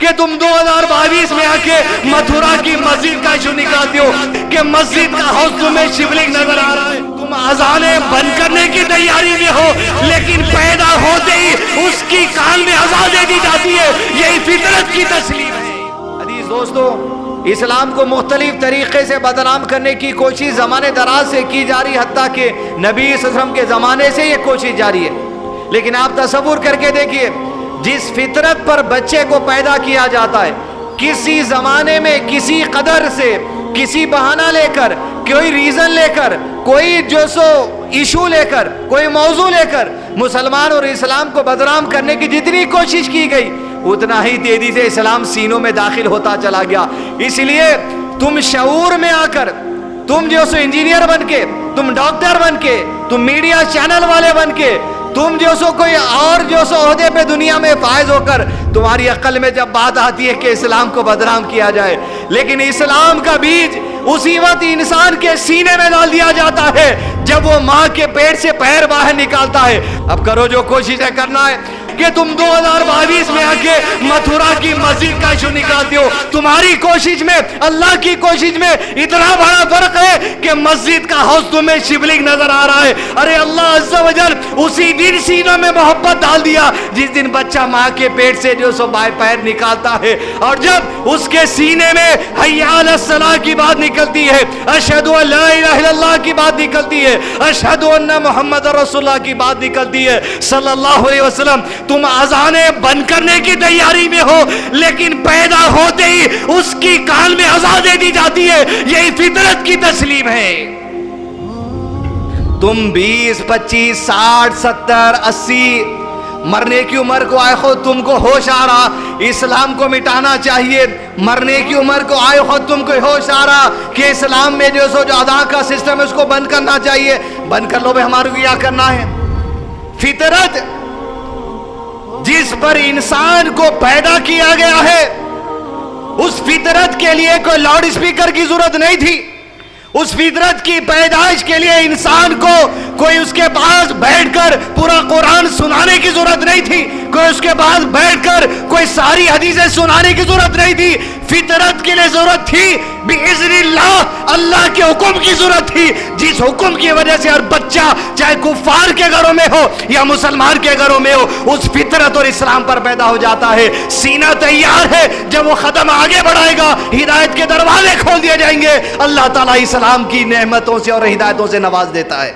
کہ تم 2022 میں آ کے متھرا کی مسجد کا ایشو نکالتے ہو کہ مسجد کا حوض تمہیں شیولنگ نظر آ رہا ہے. تم اذانیں بند کرنے کی تیاری میں ہو لیکن پیدا ہوتے ہی اس کی کان میں اذان دے دی جاتی ہے. یہی فطرت کی تسلیم ہے. عزیز دوستو، اسلام کو مختلف طریقے سے بدنام کرنے کی کوشش زمانے دراز سے کی جا رہی ہے، حتیٰ کہ نبی صلی اللہ علیہ وسلم کے زمانے سے یہ کوشش جاری ہے. لیکن آپ تصور کر کے دیکھیے، جس فطرت پر بچے کو پیدا کیا جاتا ہے، کسی زمانے میں کسی قدر سے کسی بہانہ لے کر، کوئی ریزن لے کر، کوئی جو سو ایشو لے کر، کوئی موضوع لے کر مسلمان اور اسلام کو بدنام کرنے کی جتنی کوشش کی گئی، اتنا ہی تیزی سے اسلام سینوں میں داخل ہوتا چلا گیا. اس لیے تم شعور میں آ کر، تم جو سو انجینئر بن کے، تم ڈاکٹر بن کے، تم میڈیا چینل والے بن کے، تم جو سو کوئی اور جو سو عہدے پہ دنیا میں فائز ہو کر، تمہاری عقل میں جب بات آتی ہے کہ اسلام کو بدنام کیا جائے، لیکن اسلام کا بیج اسی وقت انسان کے سینے میں ڈال دیا جاتا ہے جب وہ ماں کے پیٹ سے پیر باہر نکالتا ہے. اب کرو جو کوششیں کرنا ہے کہ تم 2022 میں آ کے متھرا کی مسجد کا ایشو نکالتے ہو. تمہاری کوشش میں اللہ کی کوشش میں اتنا بڑا فرق ہے کہ مسجد کا حوض تمہیں شیولنگ نظر آ رہا ہے. ارے اللہ عز و جل اسی دن سینوں میں محبت ڈال دیا جس دن بچہ ماں کے پیٹ سے جو سو بائیں پیر نکالتا ہے، اور جب اس کے سینے میں حی علی الصلاۃ کی بات نکلتی ہے، اشہد ان لا الہ الا اللہ کی بات نکلتی ہے، اشہد ان محمد رسول اللہ کی بات نکلتی ہے صلی اللہ علیہ وسلم، تم اذانیں بند کرنے کی تیاری میں ہو لیکن پیدا ہوتے ہی اس کی کان میں اذان دے دی جاتی ہے. یہی فطرت کی تسلیم ہے. تم 20 25 60 70 80 مرنے کی عمر کو آئے خود تم کو ہوش آ رہا اسلام کو مٹانا چاہیے، مرنے کی عمر کو آئے خود تم کو ہوش آ رہا کہ اسلام میں جو ادا کا سسٹم ہے اس کو بند کرنا چاہیے، بند کر لو بھائی، ہمارے کو کیا کرنا ہے. فطرت جس پر انسان کو پیدا کیا گیا ہے، اس فطرت کے لیے کوئی لاؤڈ اسپیکر کی ضرورت نہیں تھی. اس فطرت کی پیدائش کے لیے انسان کو کوئی اس کے پاس بیٹھ کر پورا قرآن سنانے کی ضرورت نہیں تھی، کوئی اس کے پاس بیٹھ کر کوئی ساری حدیثیں سنانے کی ضرورت نہیں تھی. فطرت کے لیے ضرورت تھی بِإِذْنِ اللہ، اللہ کے حکم کی ضرورت تھی، جس حکم کی وجہ سے ہر بچہ چاہے کفار کے گھروں میں ہو یا مسلمان کے گھروں میں ہو اس فطرت اور اسلام پر پیدا ہو جاتا ہے. سینہ تیار ہے، جب وہ قدم آگے بڑھائے گا ہدایت کے دروازے کھول دیے جائیں گے. اللہ تعالیٰ اسلام کی نعمتوں سے اور ہدایتوں سے نواز دیتا ہے.